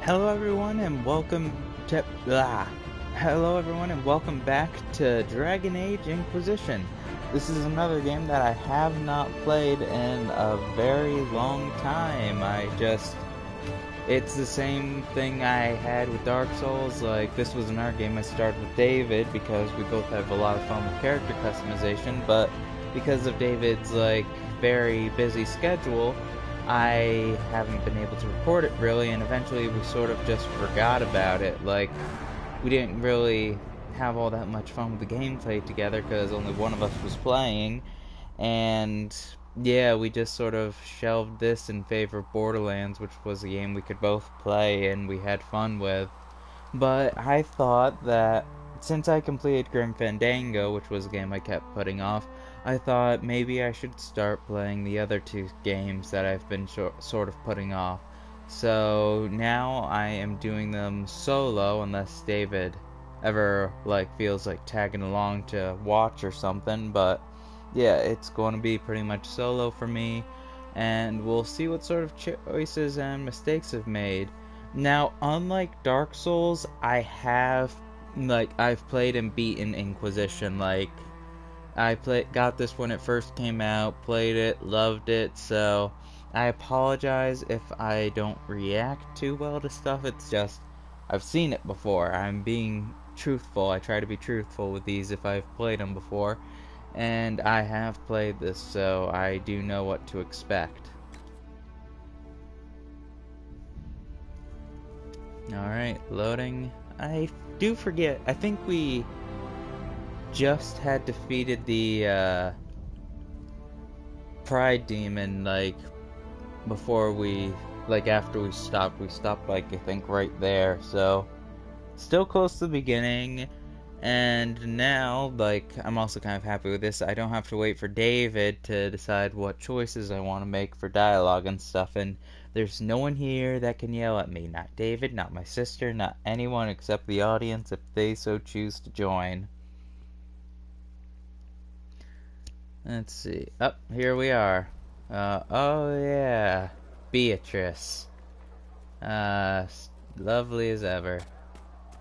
Hello everyone and welcome to Hello everyone and welcome back to Dragon Age Inquisition. This is another game that I have not played in a very long time. It's the same thing I had with Dark Souls. Like, this was another game I started with David because we both have a lot of fun with character customization, but because of David's very busy schedule, I haven't been able to record it really, and eventually we sort of just forgot about it. Like, we didn't really have all that much fun with the gameplay together because only one of us was playing, and yeah, we just sort of shelved this in favor of Borderlands, which was a game we could both play and we had fun with. But I thought that since I completed Grim Fandango, which was a game I kept putting off, I thought maybe I should start playing the other two games that I've been sort of putting off. So now I am doing them solo, unless David ever feels like tagging along to watch or something. But yeah, it's going to be pretty much solo for me, and we'll see what sort of choices and mistakes I've made. Now, unlike Dark Souls, I've played and beaten Inquisition. Got this when it first came out, played it, loved it, so I apologize if I don't react too well to stuff. It's just, I've seen it before. I'm being truthful. I try to be truthful with these if I've played them before, and I have played this, so I do know what to expect. Alright, loading. I do forget, I think we just had defeated the Pride Demon, before after we stopped. We stopped, I think, right there, so still close to the beginning. And now, I'm also kind of happy with this. I don't have to wait for David to decide what choices I want to make for dialogue and stuff, and there's no one here that can yell at me. Not David, not my sister, not anyone except the audience if they so choose to join. Let's see. Oh, here we are. Oh yeah. Beatrice. Lovely as ever.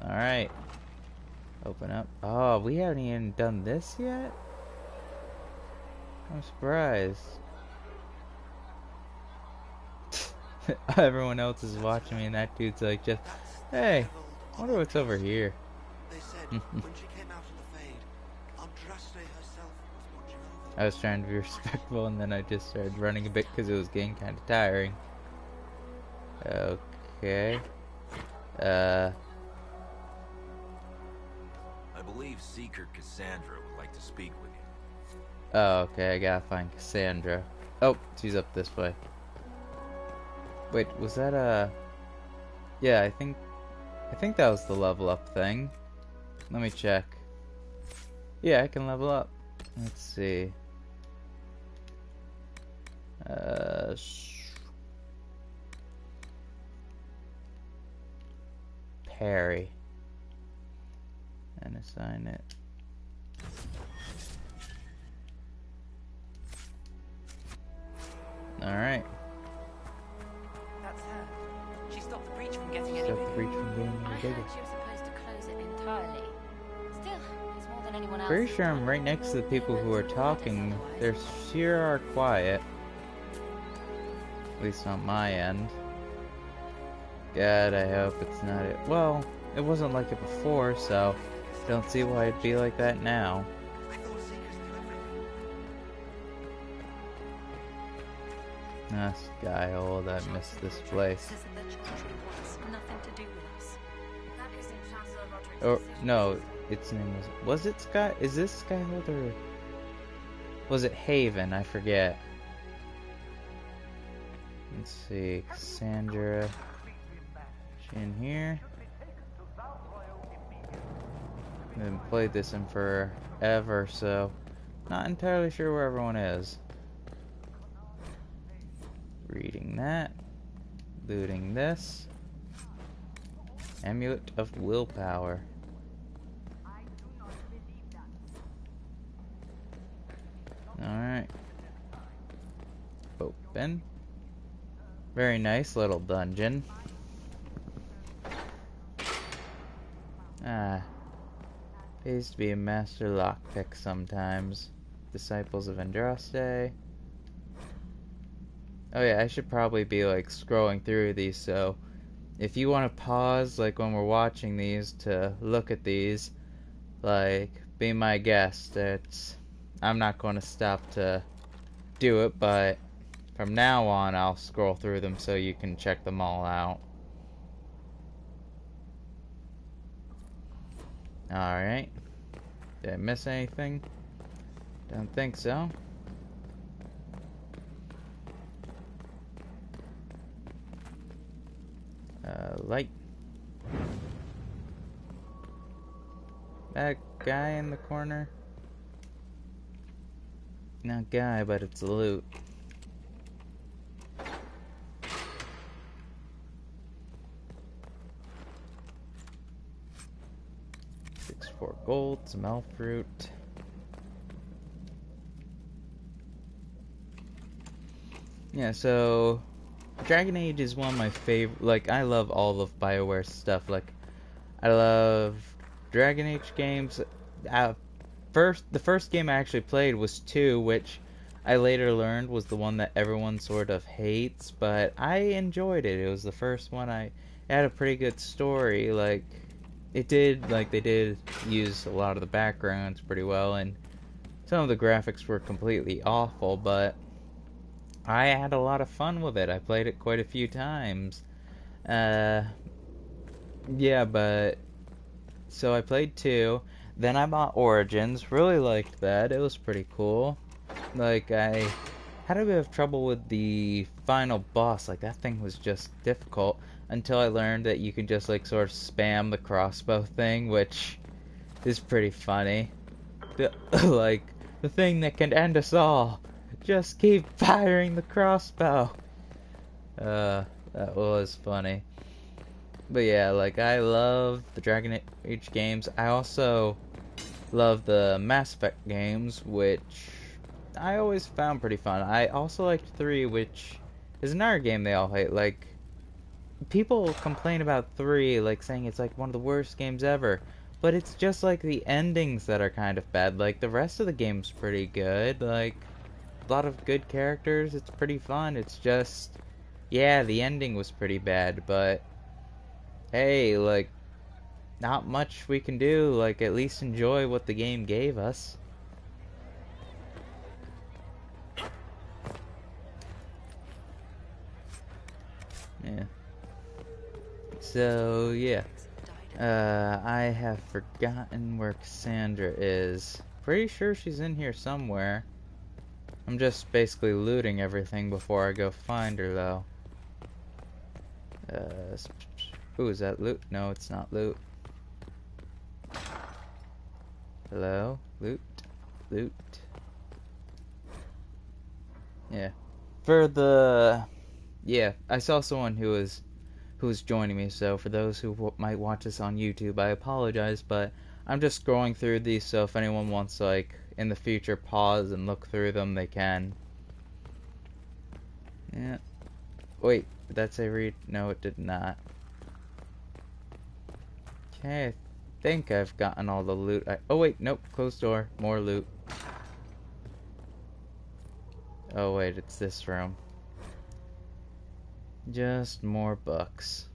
Alright. Open up. Oh, we haven't even done this yet? I'm surprised. Everyone else is watching me and that dude's just, hey, I wonder what's over here. They said when she came out of the fade, Andraste herself was watching over. I was trying to be respectful and then I just started running a bit because it was getting kind of tiring. Okay. I believe Seeker Cassandra would like to speak with you. Oh, okay, I gotta find Cassandra. Oh, she's up this way. Wait, was that yeah, I think that was the level up thing. Let me check. Yeah, I can level up. Let's see. Parry. And assign it. Alright. That's her. She stopped the breach from getting any bigger. She was supposed to close it entirely. Still, it's more than anyone else. Pretty sure I'm right next to the people who are talking. They sure are quiet. At least on my end. God, I hope it's not it. Well, it wasn't like it before, so don't see why it'd be like that now. Ah, Skyhold, I miss this place. Or, no, its name was it Sky? Is this Skyhold or was it Haven? I forget. Let's see, Cassandra. She in here? I haven't played this in forever, so not entirely sure where everyone is. Reading that. Looting this. Amulet of Willpower. Alright. Open. Very nice little dungeon. Ah. Pays to be a master lockpick sometimes. Disciples of Andraste. Oh yeah, I should probably be like scrolling through these, so if you want to pause like when we're watching these to look at these, like be my guest. I'm not going to stop to do it, but from now on I'll scroll through them so you can check them all out. Alright. Did I miss anything? Don't think so. Light. That guy in the corner? Not guy, but it's loot. $4 gold, some elf fruit. Yeah, so Dragon Age is one of my favorite. Like, I love all of BioWare stuff. Like, I love Dragon Age games. The first game I actually played was 2, which I later learned was the one that everyone sort of hates, but I enjoyed it. It was the first one. It had a pretty good story. Like, they did use a lot of the backgrounds pretty well, and some of the graphics were completely awful, but I had a lot of fun with it. I played it quite a few times. Yeah, but so I played 2, then I bought Origins, really liked that. It was pretty cool. Like, I had a bit of trouble with the final boss. Like, that thing was just difficult until I learned that you can just like sort of spam the crossbow thing, which is pretty funny. Like, the thing that can end us all. Just keep firing the crossbow. That was funny. But yeah, like, I love the Dragon Age games. I also love the Mass Effect games, which I always found pretty fun. I also liked 3, which is another game they all hate. Like, people complain about 3, like, saying it's like one of the worst games ever. But it's just like the endings that are kind of bad. Like, the rest of the game's pretty good. Like, a lot of good characters. It's pretty fun. It's just, yeah, the ending was pretty bad, but hey, like, not much we can do. Like, at least enjoy what the game gave us. Yeah. So, yeah. I have forgotten where Cassandra is. Pretty sure she's in here somewhere. I'm just basically looting everything before I go find her, though. Ooh, is that loot? No, it's not loot. Hello? Loot? Loot? Yeah. Yeah, I saw someone who was joining me, so for those who might watch this on YouTube, I apologize, but I'm just scrolling through these, so if anyone wants, like, in the future, pause and look through them, they can. Yeah. Wait, did that say read? No, it did not. Okay, I think I've gotten all the loot. Oh wait, nope, closed door. More loot. Oh wait, it's this room. Just more books.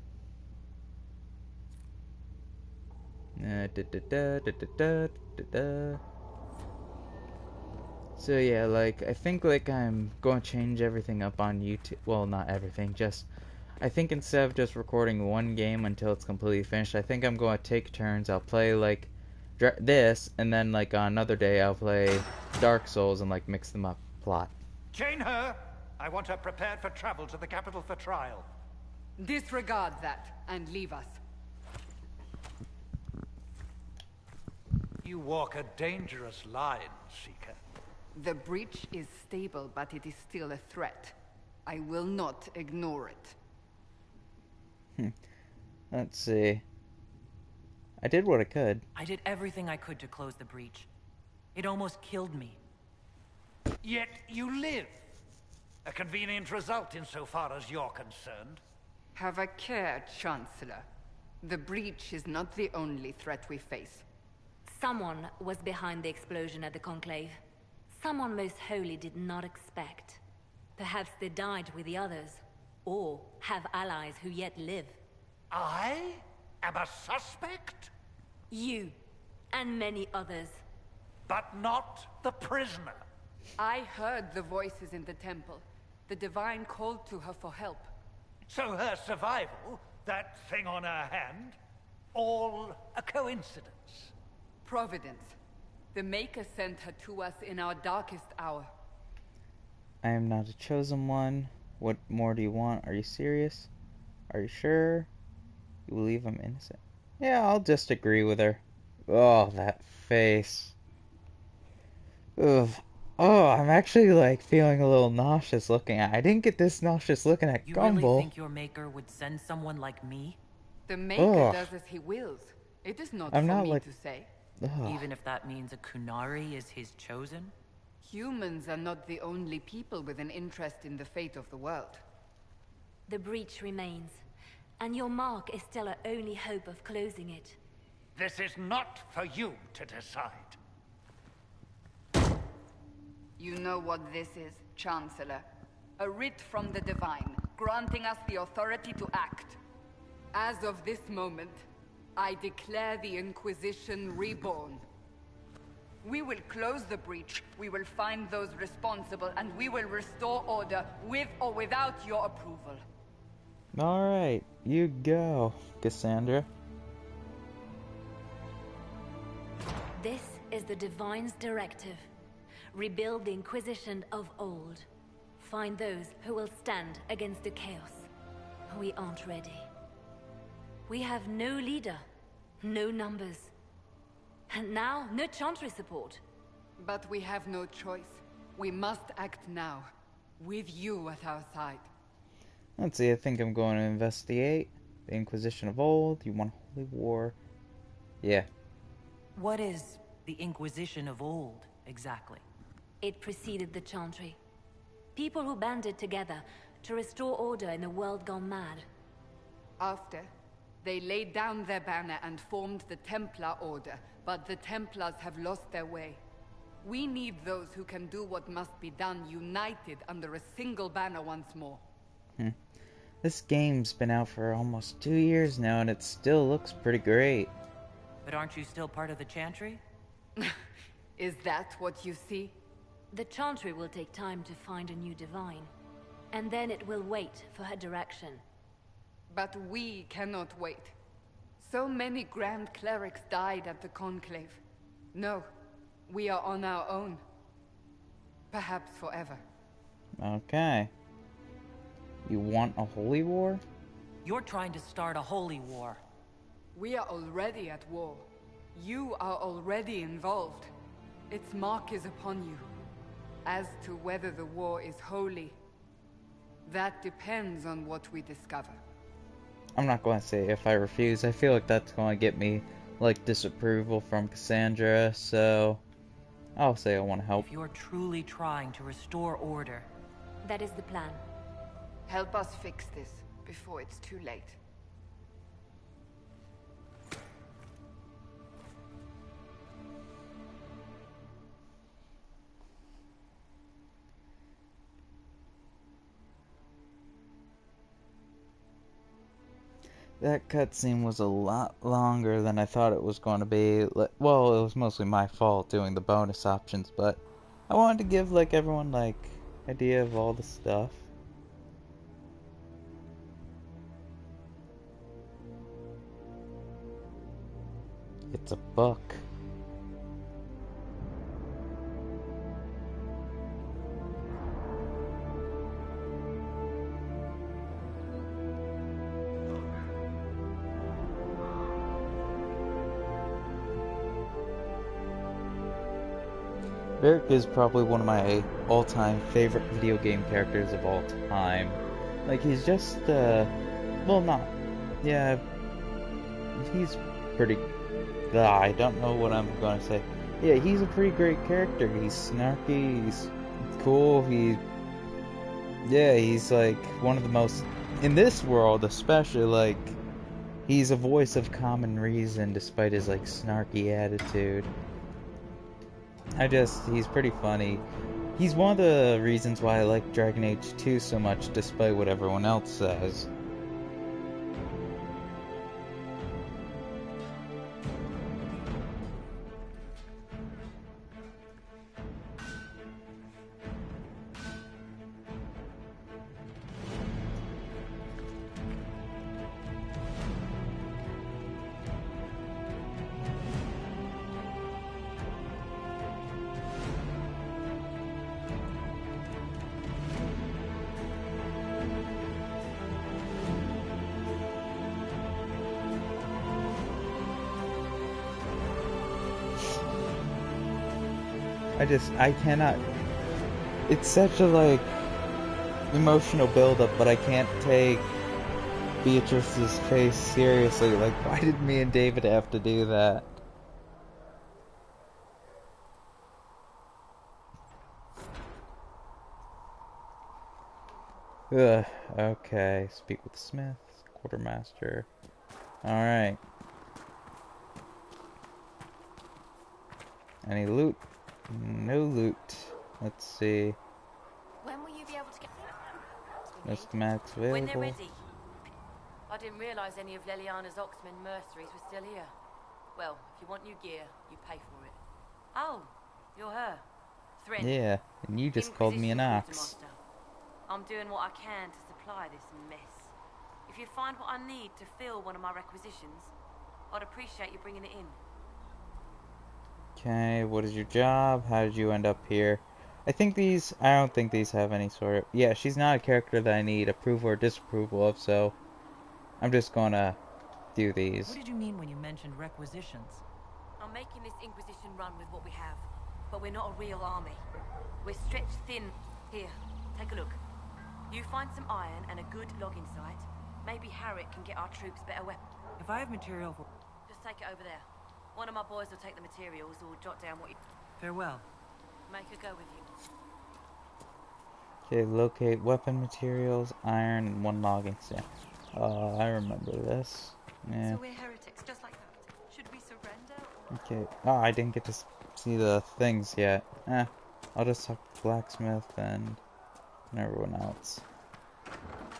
So yeah, like, I think, like, I'm going to change everything up on YouTube. Well, not everything, just, I think instead of just recording one game until it's completely finished, I think I'm going to take turns. I'll play, like, this, and then, like, on another day I'll play Dark Souls and, like, mix them up. Plot. Chain her! I want her prepared for travel to the capital for trial. Disregard that, and leave us. You walk a dangerous line, Seeker. The breach is stable, but it is still a threat. I will not ignore it. Let's see. I did what I could. I did everything I could to close the breach. It almost killed me. Yet you live. A convenient result insofar as you're concerned. Have a care, Chancellor. The breach is not the only threat we face. Someone was behind the explosion at the Conclave. Someone Most Holy did not expect. Perhaps they died with the others, or have allies who yet live. I am a suspect, You, and many others. but not the prisoner. I heard the voices in the temple. The Divine called to her for help. So her survival, that thing on her hand, all a coincidence. Providence. The Maker sent her to us in our darkest hour. I am not a chosen one. What more do you want? Are you serious? Are you sure? You believe I'm innocent? Yeah, I'll just agree with her. Oh, that face. Ugh. Oh, I'm actually like feeling a little nauseous looking at. I didn't get this nauseous looking at You Gumball. really think your maker would send someone like me? The Maker Ugh. does as he wills. It is not I'm for not me like- to say. Ugh. Even if that means a Kunari is his chosen? Humans are not the only people with an interest in the fate of the world. The breach remains, and your mark is still our only hope of closing it. This is not for you to decide. You know what this is, Chancellor. A writ from the Divine, granting us the authority to act. As of this moment, I declare the Inquisition reborn. We will close the breach, we will find those responsible, and we will restore order with or without your approval. Alright, you go, Cassandra. This is the Divine's directive. Rebuild the Inquisition of old. Find those who will stand against the chaos. We aren't ready. We have no leader, no numbers. And now, no Chantry support. But we have no choice. We must act now, with you at our side. Let's see, I think I'm going to investigate the Inquisition of old. You want a holy war? Yeah. What is the Inquisition of old, exactly? It preceded the Chantry. People who banded together to restore order in a world gone mad. After, they laid down their banner and formed the Templar Order, but the Templars have lost their way. We need those who can do what must be done, united under a single banner once more. This game's been out for almost 2 years now, and it still looks pretty great. But aren't you still part of the Chantry? Is that what you see? The Chantry will take time to find a new Divine. And then it will wait for her direction. But we cannot wait. So many Grand Clerics died at the Conclave. No, we are on our own. Perhaps forever. Okay. You want a holy war? You're trying to start a holy war. We are already at war. You are already involved. Its mark is upon you. As to whether the war is holy, that depends on what we discover. I'm not going to say if I refuse. I feel like that's going to get me, like, disapproval from Cassandra, so I'll say I want to help. If you're truly trying to restore order, That is the plan. Help us fix this before it's too late. That cutscene was a lot longer than I thought it was going to be. Well, it was mostly my fault doing the bonus options, but I wanted to give, like, everyone, like, idea of all the stuff. It's a book. Varric is probably one of my all-time favorite video game characters of all time. Like, he's just, well, not, yeah, he's pretty, I don't know what I'm gonna say. Yeah, he's a pretty great character. He's snarky, he's cool, yeah, he's like one of the most, in this world especially, like, He's a voice of common reason despite his like snarky attitude. He's pretty funny. He's one of the reasons why I like Dragon Age 2 so much despite what everyone else says. I cannot, it's such a like emotional buildup, but I can't take Beatrice's face seriously. Like, why did me and David have to do that? Ugh, okay, speak with Smith, quartermaster. Alright. Any loot? No loot. Let's see. When will you be able to get... No schematics available. When they're ready. I didn't realise any of Leliana's Oxman mercenaries were still here. Well, if you want new gear, you pay for it. Oh, you're her. Thrin. Yeah, and you just called me an ox. I'm doing what I can to supply this mess. If you find what I need to fill one of my requisitions, I'd appreciate you bringing it in. Okay, what is your job? How did you end up here? I don't think these have any sort of... Yeah, she's not a character that I need approval or disapproval of, so I'm just gonna do these. What did you mean when you mentioned requisitions? I'm making this Inquisition run with what we have, but we're not a real army. We're stretched thin. Here, take a look. You find some iron and a good logging site. Maybe Harriet can get our troops better weapons. If I have material for... Just take it over there. One of my boys will take the materials or jot down what you... Farewell. Make her go with you. Okay, locate weapon materials, iron, and one logging stamp. I remember this. Yeah. So we're heretics, just like that. Should we surrender or... Okay. Oh, I didn't get to see the things yet. I'll just talk to Blacksmith and everyone else. Have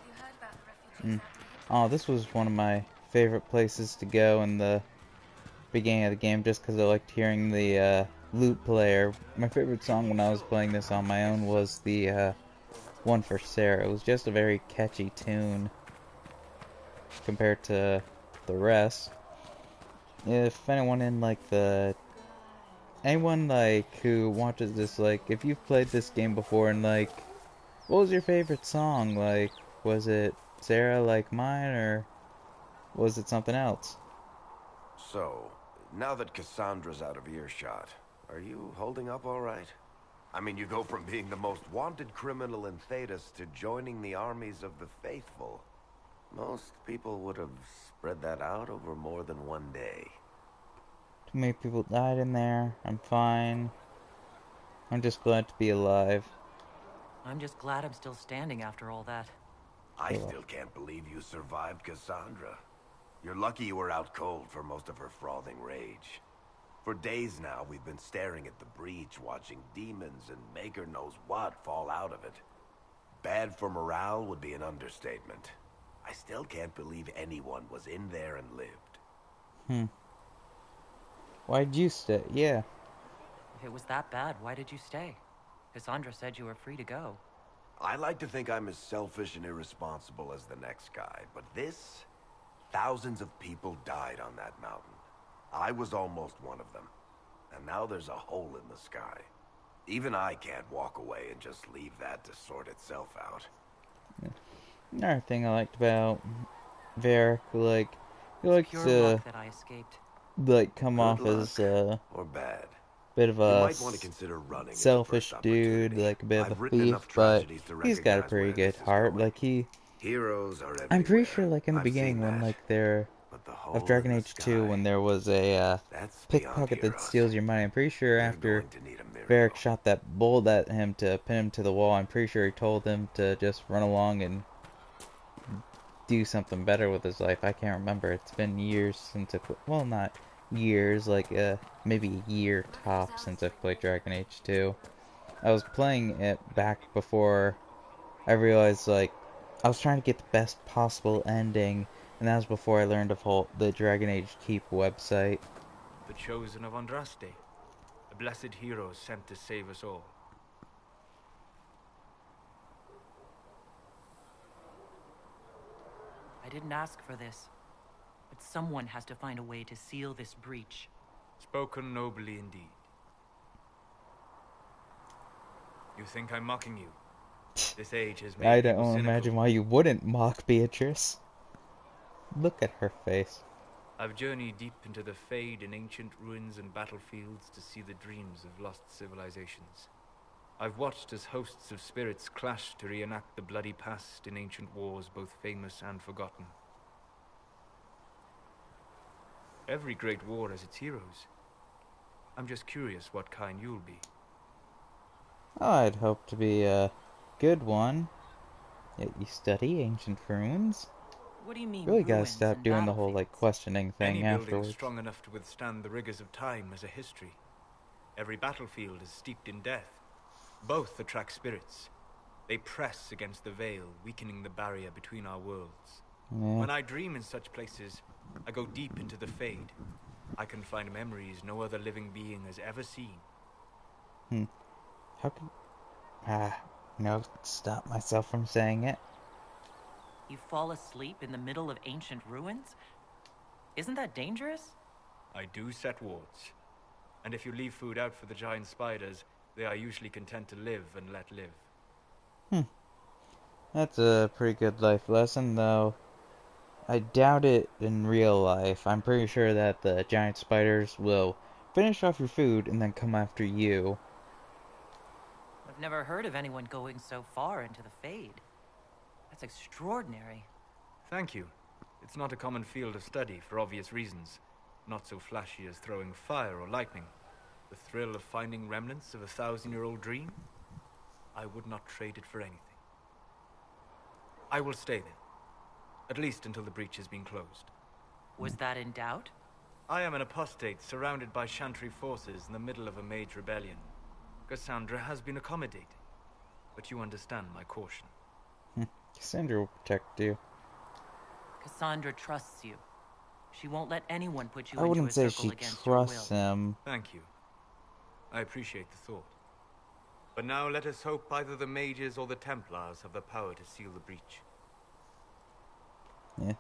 you heard about the refugees? Oh, this was one of my favorite places to go in the beginning of the game, just because I liked hearing the lute player. My favorite song when I was playing this on my own was the one for Sarah. It was just a very catchy tune compared to the rest. If anyone in like anyone like who watches this, like if you've played this game before and like what was your favorite song? Like was it Sarah like mine, or was it something else? So, now that Cassandra's out of earshot, are you holding up all right? I mean, you go from being the most wanted criminal in Thedas to joining the armies of the faithful. Most people would have spread that out over more than one day. Too many people died in there. I'm fine. I'm just glad to be alive. I'm just glad I'm still standing after all that. I still can't believe you survived Cassandra. You're lucky you were out cold for most of her frothing rage. For days now, we've been staring at the breach, watching demons and maker knows what fall out of it. Bad for morale would be an understatement. I still can't believe anyone was in there and lived. Why'd you stay? Yeah. If it was that bad, why did you stay? Cassandra said you were free to go. I like to think I'm as selfish and irresponsible as the next guy, but this... Thousands of people died on that mountain. I was almost one of them. And now there's a hole in the sky. Even I can't walk away and just leave that to sort itself out. Another thing I liked about Varric, like, he likes Pure to, luck that I escaped. like, come Good off luck, as or bad. bit of You a might want to consider running at the selfish first dude, opportunity. like a bit I've of a written thief, enough but tragedies to he's got a recognize pretty where good this is heart. going. Like Heroes are I'm pretty everywhere. sure, like in the I've beginning seen when that. like they're But the hole of Dragon in the Age 2, sky, when there was a that's pickpocket beyond that heroes. steals your money. I'm pretty sure You're after going to need a miracle. Varric shot that bolt at him to pin him to the wall, I'm pretty sure he told him to just run along and do something better with his life. I can't remember. It's been years since I played. Well, not years, like maybe a year top since I've played Dragon Age 2. I was playing it back before I realized, like, I was trying to get the best possible ending, and that was before I learned of the Dragon Age Keep website. The chosen of Andraste, a blessed hero sent to save us all. I didn't ask for this, but someone has to find a way to seal this breach. Spoken nobly indeed. You think I'm mocking you? This age has made I people don't cynical. imagine why you wouldn't mock Beatrice. Look at her face. I've journeyed deep into the Fade in ancient ruins and battlefields to see the dreams of lost civilizations. I've watched as hosts of spirits clash to reenact the bloody past in ancient wars both famous and forgotten. Every great war has its heroes. I'm just curious what kind you'll be. Oh, I'd hope to be a good one. Yet you study ancient ruins? What do you mean? Really gotta ruins stop and doing the whole, like, battlefields? questioning thing Any building afterwards. strong enough to withstand the rigors of time has a history. Every battlefield is steeped in death. Both attract spirits. They press against the veil, weakening the barrier between our worlds. Yeah. When I dream in such places, I go deep into the Fade. I can find memories no other living being has ever seen. How can... no, stop myself from saying it. You fall asleep in the middle of ancient ruins? Isn't that dangerous? I do set wards. And if you leave food out for the giant spiders, they are usually content to live and let live. That's a pretty good life lesson, though. I doubt it in real life. I'm pretty sure that the giant spiders will finish off your food and then come after you. I've never heard of anyone going so far into the Fade. That's extraordinary. Thank you. It's not a common field of study for obvious reasons. Not so flashy as throwing fire or lightning. The thrill of finding remnants of a 1,000-year-old dream? I would not trade it for anything. I will stay there. At least until the breach has been closed. Was that in doubt? I am an apostate surrounded by Chantry forces in the middle of a mage rebellion. Cassandra has been accommodating, but you understand my caution. Cassandra will protect you. Cassandra trusts you. She won't let anyone put you I into wouldn't a say circle she against your will. trusts him. Thank you. I appreciate the thought. But now let us hope either the mages or the Templars have the power to seal the breach. Yeah.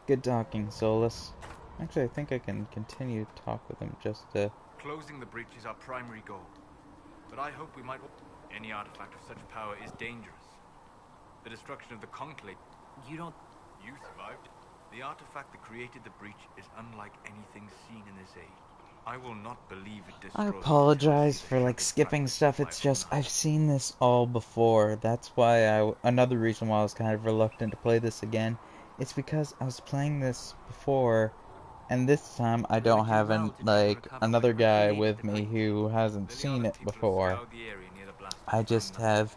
Good talking, Solus. Actually, I think I can continue to talk with him just to... Closing the breach is our primary goal. But I hope we might... Any artifact of such power is dangerous. The destruction of the Conclave... You don't... You survived. The artifact that created the breach is unlike anything seen in this age. I will not believe it destroys... I apologize for, like, skipping stuff. It's just, I've seen this all before. That's why another reason why I was kind of reluctant to play this again. It's because I was playing this before, and this time I don't have, another guy with me who hasn't seen it before. I just have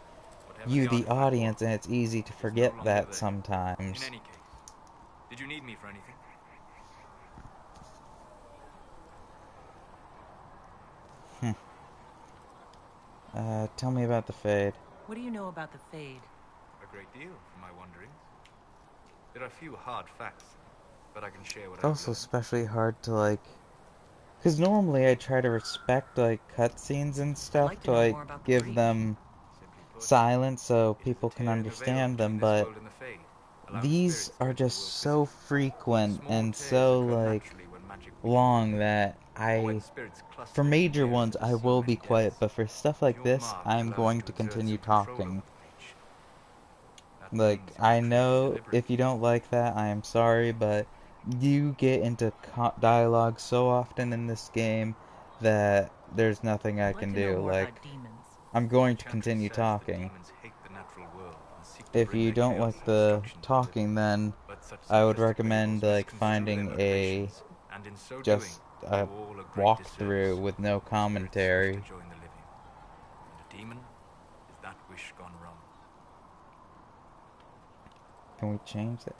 you, the audience, and it's easy to forget that sometimes. In any case, did you need me for anything? Tell me about the Fade. What do you know about the Fade? A great deal, from my wanderings. There are few hard facts, but I can share what It's I've also learned. especially hard to, like... Because normally I try to respect, like, cutscenes and stuff like to to, know like, more about the give breach. them Simply put, silence so it is people the can tear in the veil understand them, between this but world and the Fade, allowing these spirits to are enter the just world so physically. frequent Small and tears so, occur like, naturally when magic long weakens. that Or when I... spirits cluster For in major layers ones, that I have will seen be many quiet, deaths. but for stuff like Your this, mark I'm allows going you to exert continue some control talking. over the breach. That Like, means it was I created know deliberately. if you don't like that, I am sorry, but you get into dialogue so often in this game that there's nothing I I'd like can to know do. more Like, about demons. I'm going to Chantry continue says that talking. demons hate the natural world and seek to If bring you their don't chaos like and the destruction to the talking, then But such I would simplistic recommend, fables like, misconstrue finding their a motivations, and in so just doing, a do all a great walkthrough disservice. with no Spirits wish commentary. to join the living, and a demon is that wish gone wrong. Can we change it?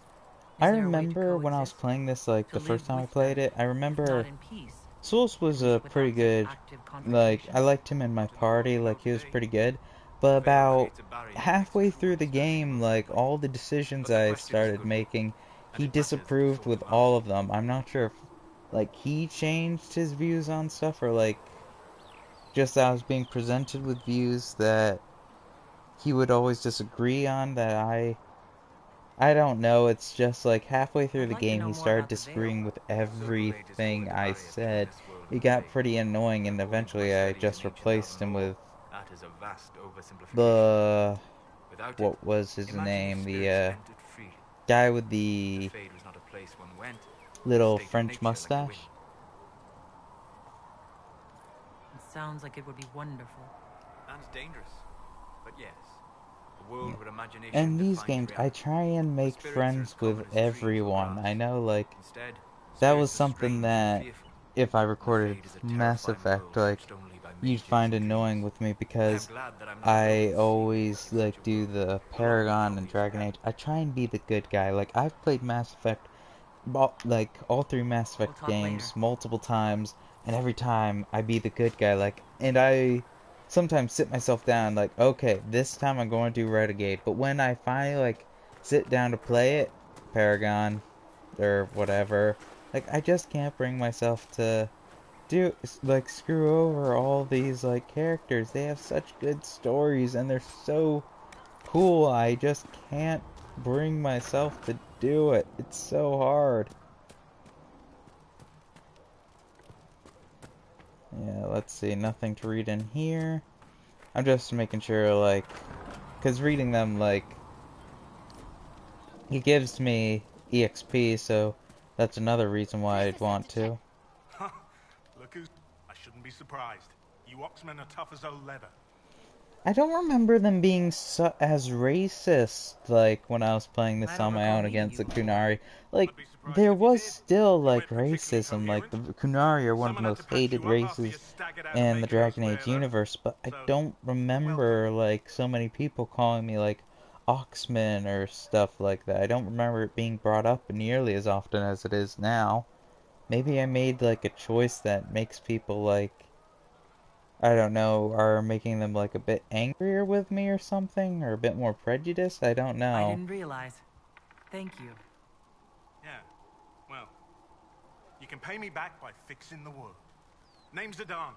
Is I there a way to remember when I was coexist? playing this, like, To the first live time I with played them, it, I if remember not in peace, Souls was at a least pretty without such good, active like, confrontation? I liked him in my party, like, he was pretty good. But Failure about creates a barrier that makes halfway it through truly the special game, most like, of them. all the decisions But the I question is a started good one, making, and he it matters that we disapproved thought with about all it. of them. I'm not sure if, like, he changed his views on stuff, or, like, just I was being presented with views that he would always disagree on that I don't know, it's just like halfway through I'd the like to game know he more started about the Veil. disagreeing with So the Raid everything destroyed the I barrier between said. this world It and got Fae. pretty annoying and According to my eventually I studies just in ancient replaced Elven him lore, with that is a vast oversimplification. the Without it, what was his imagine if name? The spirits entered freely. guy with The the Fade was not a place one went, but a little state of French nature like the wind. mustache. It sounds like it would be wonderful. And dangerous. But yes, a world where imagination In these defines games, I reality. try and Where make spirits are as friends common with as trees or everyone. grass. I know, like, Instead, that was spirits are something strange and that fearful. if I And the recorded Fade is a Mass terrifying Effect, world like, touched only by you'd mages find and annoying dreams. with me I am because glad that I'm not alone I in always seeing such like a do world. the A lot of Paragon and zombies Dragon have Age. I try and be the good guy. Like I've played Mass Effect, like all three Mass We'll Effect talk later. games multiple times, and every time I be the good guy. Like, and I sometimes sit myself down, like, okay, this time I'm going to do Renegade. But when I finally like sit down to play it, Paragon or whatever, like I just can't bring myself to do like screw over all these like characters. They have such good stories and they're so cool. I just can't bring myself to do it. It's so hard. Yeah, let's see. Nothing to read in here. I'm just making sure, like, because reading them, like, it gives me EXP, so that's another reason why I'd want to. Look who's... I shouldn't be surprised. You Oxmen are tough as old leather. I don't remember them being as racist, like, when I was playing this I don't on my recall own meeting against you the before. Kunari. Like, I'd be surprised there if you was did. still, You like, weren't particularly racism. Like, the coherent. Kunari are one of the Someone had to most patch hated you up after you races staggered out of in the Maker's Dragon Age Square, though. universe, but I So, don't remember, like, so many people calling me, like, Oxman or stuff like that. I don't remember it being brought up nearly as often as it is now. Maybe I made, like, a choice that makes people, like, I don't know, are making them, like, a bit angrier with me or something? Or a bit more prejudiced? I don't know. I didn't realize. Thank you. Yeah, well, you can pay me back by fixing the world. Name's Adan.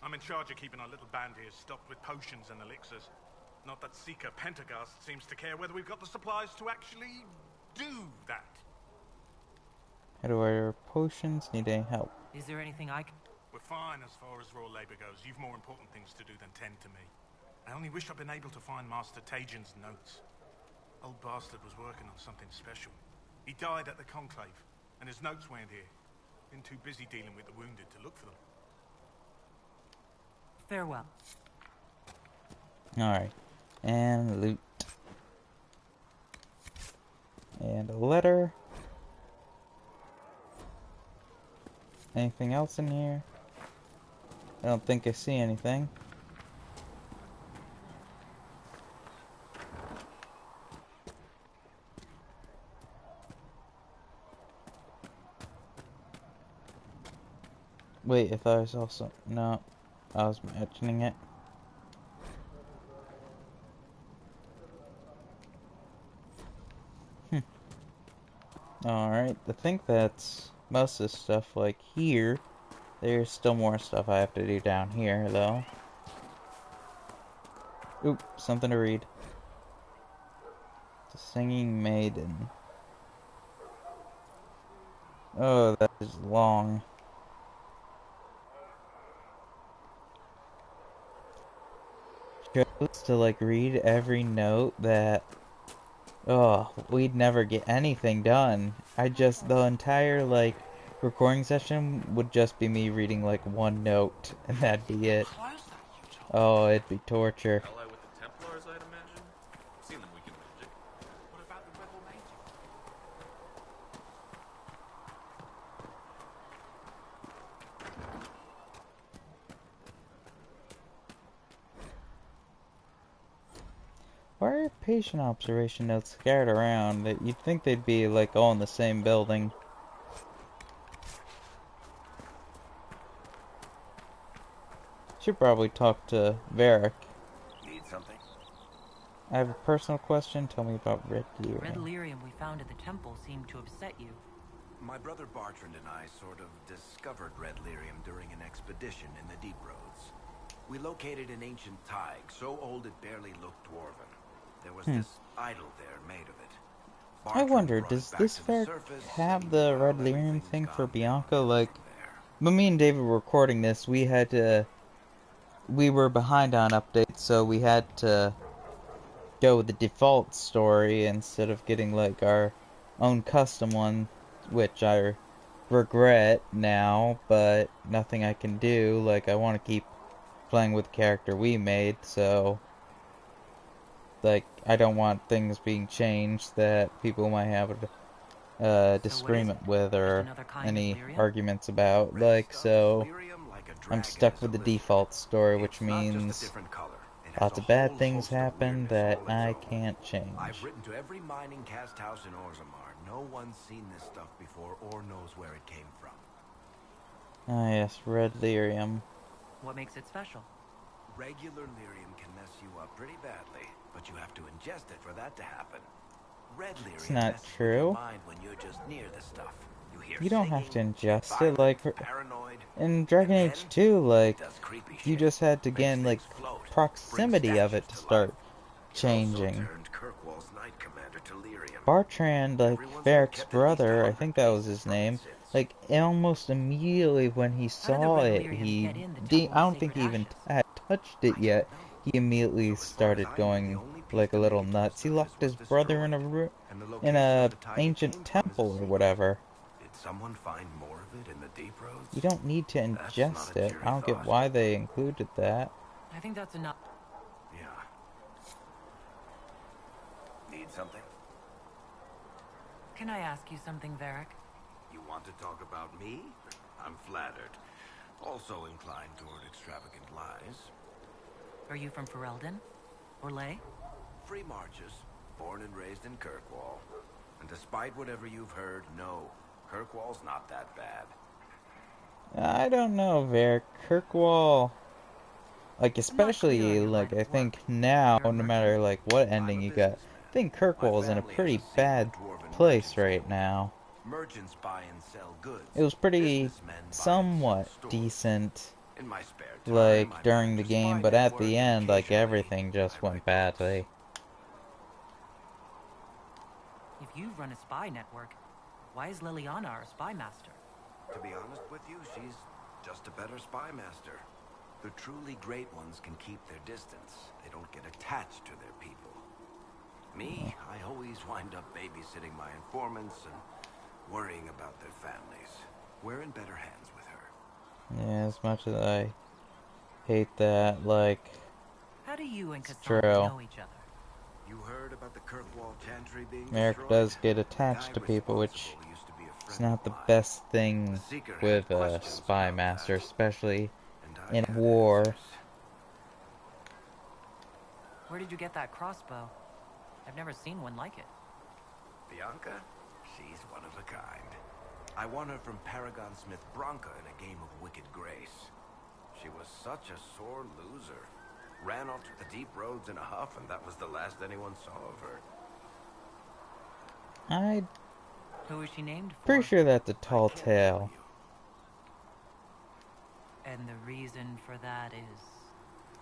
I'm in charge of keeping our little band here stocked with potions and elixirs. Not that Seeker Pentagast seems to care whether we've got the supplies to actually do that. How do I order potions? Need any help? Is there anything I can... We're fine as far as raw labor goes. You've more important things to do than tend to me. I only wish I'd been able to find Master Tajin's notes. Old bastard was working on something special. He died at the Conclave, and his notes weren't here. Been too busy dealing with the wounded to look for them. Farewell. Alright. And loot. And a letter. Anything else in here? I don't think I see anything. Wait, if I was also... No. I was mentioning it. Alright, I think that's most of the stuff, like, here. There's still more stuff I have to do down here, though. Oop, something to read. The Singing Maiden. Oh, that is long. Chose to, like, read every note that... Oh, we'd never get anything done. The entire, like, recording session would just be me reading, like, one note, and that'd be it. Oh, it'd be torture. Ally with the Templars, I'd imagine. I've seen them weaken magic. What about the rebel magic? Why are patient observation notes scattered around. That you'd think they'd be like all in the same building. Should probably talk to Varric. Need something? I have a personal question. Tell me about red lyrium. Red lyrium we found at the temple seemed to upset you. My brother Bartrand and I sort of discovered red lyrium during an expedition in the Deep Roads. We located an ancient Tig, so old it barely looked dwarven. There was this idol there made of it. I wonder, does this Varric have the red lyrium thing for Bianca? Like, when me and David were recording this, we were behind on updates, so we had to go with the default story instead of getting like our own custom one, which I regret now, but nothing I can do. Like, I want to keep playing with the character we made, so like, I don't want things being changed that people might have a disagreement with or any arguments about. Like, so I'm stuck with the default story, which means lots of bad things happen that I can't change. I've written to every mining cast house in Orzammar. No one's seen this stuff before or knows where it came from. Ah yes, red lyrium. What makes it special? Regular lyrium can mess you up pretty badly, but you have to ingest it for that to happen. Red lyrium It's not messes with true. your mind when you're just near the stuff. You don't have to ingest it, like, in Dragon Age 2, like, you just had to gain, like, proximity of it to start changing. Bartrand, like, Varric's brother, I think that was his name, like, almost immediately when he saw it, I don't think he even had touched it yet, he immediately started going, like, a little nuts. He locked his brother in a ancient temple or whatever. Someone find more of it in the Deep Roads? You don't need to ingest it. I don't get why they included that. I think that's enough. Yeah. Need something? Can I ask you something, Varric? You want to talk about me? I'm flattered. Also inclined toward extravagant lies. Are you from Ferelden? Or Ley? Free marches, born and raised in Kirkwall. And despite whatever you've heard, no. Kirkwall's not that bad. I don't know, Varric. Kirkwall, like, especially, like, I think now, no matter, like, what ending you got, I think Kirkwall is in a pretty bad place right now. Merchants buy and sell goods. It was pretty, somewhat decent, like, during the game, but at the end, like, everything just went badly. If you run a spy network, why is Liliana our spy master? To be honest with you, she's just a better spy master. The truly great ones can keep their distance. They don't get attached to their people. Me, I always wind up babysitting my informants and worrying about their families. We're in better hands with her. Yeah, as much as I hate that, like, how do you and Cassandra know each other? You heard about the Kirkwall Chantry being Merrick does get attached to people, which is not the best thing with a spy master, especially in war. Where did you get that crossbow? I've never seen one like it. Bianca? She's one of a kind. I won her from Paragon Smith Bronca in a game of Wicked Grace. She was such a sore loser. Ran off to the Deep Roads in a huff, and that was the last anyone saw of her. Who is she named for? Pretty sure that's a tall tale. And the reason for that is?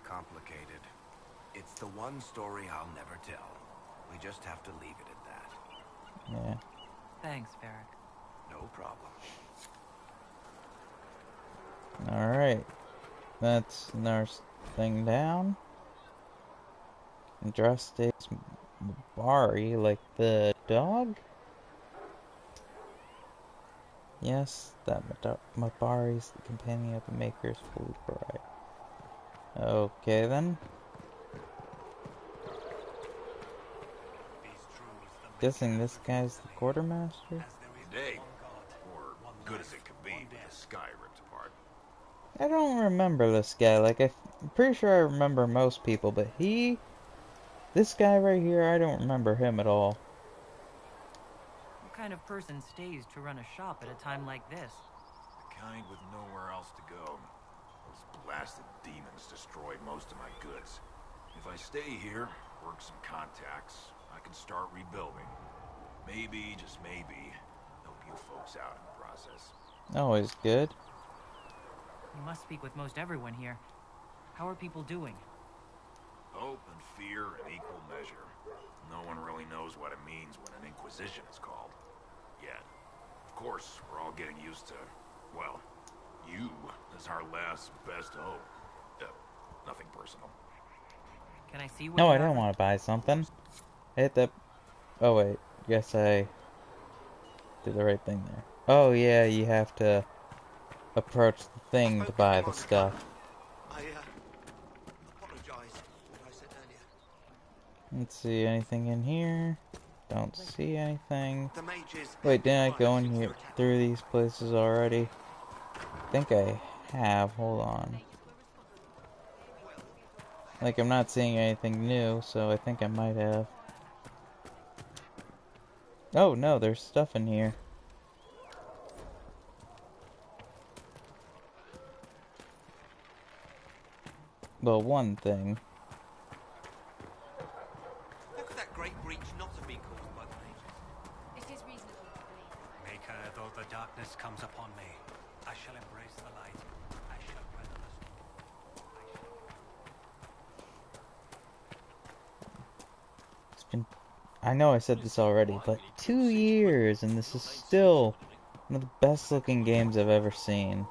Complicated. It's the one story I'll never tell. We just have to leave it at that. Yeah. Thanks, Varric. No problem. Alright. That's another thing down. Andraste's Mabari, like the dog? Yes, that Mabari's the companion of the Maker's Holy Bride. Okay then. Guessing this guy's the quartermaster? Day, or good as it could be with the sky ripped apart. I don't remember this guy. Like, I'm pretty sure I remember most people, but he This guy right here, I don't remember him at all. What kind of person stays to run a shop at a time like this? The kind with nowhere else to go. Those blasted demons destroyed most of my goods. If I stay here, work some contacts, I can start rebuilding. Maybe, just maybe, help you folks out in the process. Always good. You must speak with most everyone here. How are people doing? Hope and fear in equal measure. No one really knows what it means when an Inquisition is called. Yet. Of course, we're all getting used to, well, you as our last best hope. Nothing personal. Can I see what No, you I don't have? want to buy something. I hit the... Oh, wait. Guess I did the right thing there. Oh, yeah, you have to approach the thing to buy the stuff. I apologize for what I said earlier. Let's see, anything in here? Don't see anything. The mages. Wait, didn't I go in here through these places already? I think I have. Hold on. Like, I'm not seeing anything new, so I think I might have. Oh, no, there's stuff in here. Well, one thing. How could that great breach not have been caused by the mages? It is reasonable to believe. Maker, though the darkness comes upon me, I shall embrace the light. I shall weather the storm. It's been... I know I said this already, but 2 years, and this is still one of the best looking games I've ever seen.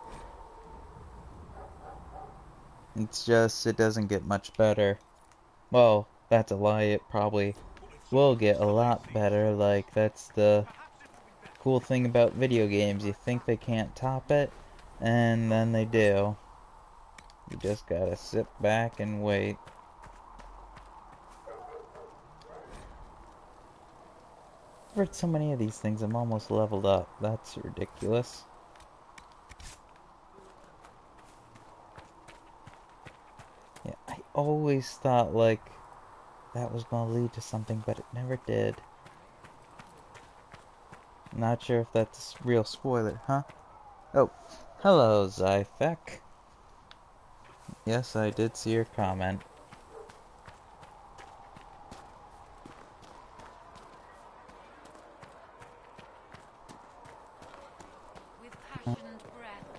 It's just, it doesn't get much better. Well, that's a lie, it probably will get a lot better. Like, that's the cool thing about video games. You think they can't top it, and then they do. You just gotta sit back and wait. I've read so many of these things, I'm almost leveled up. That's ridiculous. Yeah, I always thought, like, that was gonna lead to something, but it never did. Not sure if that's a real spoiler, huh? Oh, hello, Zyfek. Yes, I did see your comment.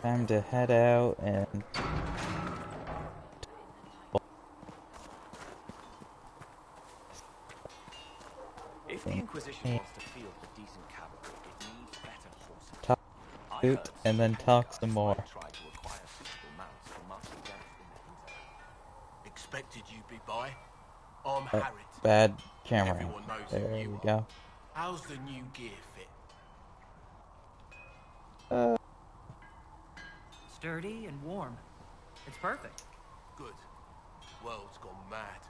Time to head out and... If the Inquisition wants to field a decent cavalry, it needs better horses. talk, shoot, and then talk some more. Expected you be by. I'm Harriet. Bad camera. Everyone knows There who we you go. are. How's the new gear fit? Sturdy and warm. It's perfect. Good. World's gone mad.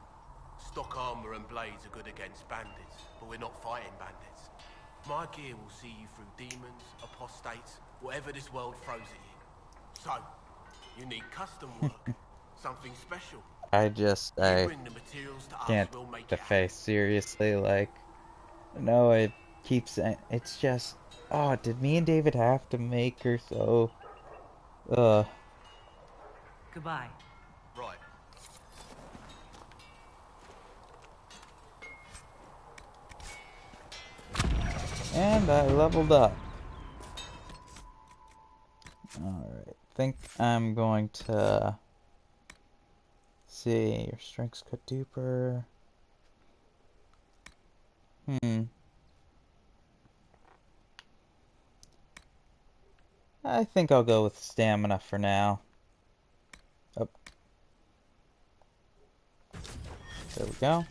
Stock armor and blades are good against bandits, but we're not fighting bandits. My gear will see you through demons, apostates, whatever this world throws at you. So, you need custom work, something special. I bring the materials to us, can't we'll make take the it face seriously, like, no, it keeps, it's just, oh, did me and David have to make her so, Goodbye. Right. and I leveled up. Alright, think I'm going to see, your strength's cut deeper. I think I'll go with stamina for now. Oh. There we go.